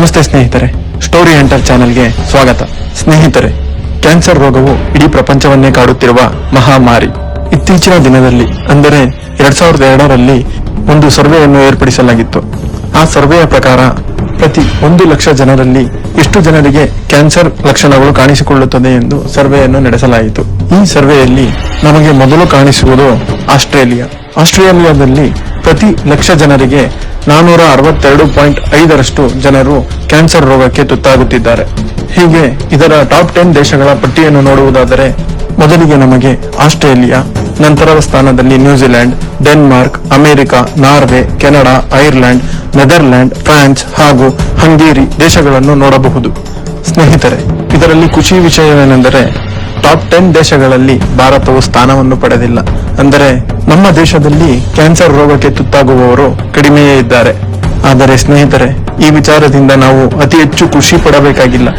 ನಮಸ್ತೆ ಸ್ನೇಹಿತರೆ, story hunter ಚಾನೆಲ್ಗೆ ಸ್ವಾಗತ. ಸ್ನೇಹಿತರೆ, ಕ್ಯಾನ್ಸರ್ ರೋಗವು ಇಡೀ ಪ್ರಪಂಚವನ್ನೇ ಕಾಡುತ್ತಿರುವ ಮಹಾಮಾರಿ. ಇತ್ತೀಚಿನ ದಿನದಲ್ಲಿ ಅಂದರೆ 2002ರಲ್ಲಿ ಒಂದು ಸರ್ವೆಯನ್ನು ಏರ್ಪಡಿಸಲಾಗಿತ್ತು. ಆ ಸರ್ವೆಯ ಪ್ರಕಾರ ಪ್ರತಿ 1 ಲಕ್ಷ ಜನರಲ್ಲಿ ಎಷ್ಟು ಜನರಿಗೆ ಕ್ಯಾನ್ಸರ್ ಲಕ್ಷಣಗಳು ಕಾಣಿಸಿಕೊಳ್ಳುತ್ತದೆ ಎಂದು ಸರ್ವೆಯನ್ನು ನಡೆಸಲಾಯಿತು. ಈ ಸರ್ವೆಯಲ್ಲಿ ನಮಗೆ ಮೊದಲು ಕಾಣಿಸುವುದು ಆಸ್ಟ್ರೇಲಿಯಾದಲ್ಲಿ ಪ್ರತಿ ಲಕ್ಷ ಜನರಿಗೆ 462.5 ಜನರು ಕ್ಯಾನ್ಸರ್ ರೋಗಕ್ಕೆ ತುತ್ತಾಗುತ್ತಿದ್ದಾರೆ. ಹೀಗೆ ಇದರ ಟಾಪ್ 10 ದೇಶಗಳ ಪಟ್ಟಿಯನ್ನು ನೋಡುವುದಾದರೆ ಮೊದಲಿಗೆ ನಮಗೆ ಆಸ್ಟ್ರೇಲಿಯಾ, ನಂತರದ ಸ್ಥಾನದಲ್ಲಿ New Zealand, Denmark, America, Norway, Canada, Ireland, Netherland, France ಹಾಗೂ ಹಂಗೇರಿ ದೇಶಗಳನ್ನು ನೋಡಬಹುದು. ಸ್ನೇಹಿತರೆ, ಇದರಲ್ಲಿ ಖುಷಿ ವಿಷಯವೇನೆಂದರೆ ಟಾಪ್ 10 ದೇಶಗಳಲ್ಲಿ ಭಾರತವು ಸ್ಥಾನವನ್ನು ಪಡೆದಿಲ್ಲ. ಅಂದರೆ ನಮ್ಮ ದೇಶದಲ್ಲಿ ಕ್ಯಾನ್ಸರ್ ರೋಗಕ್ಕೆ ತುತ್ತಾಗುವವರು ಕಡಿಮೆಯೇ ಇದ್ದಾರೆ. ಆದರೆ ಸ್ನೇಹಿತರೆ, ಈ ವಿಚಾರದಿಂದ ನಾವು ಅತಿ ಹೆಚ್ಚು ಖುಷಿ ಪಡಬೇಕಾಗಿಲ್ಲ.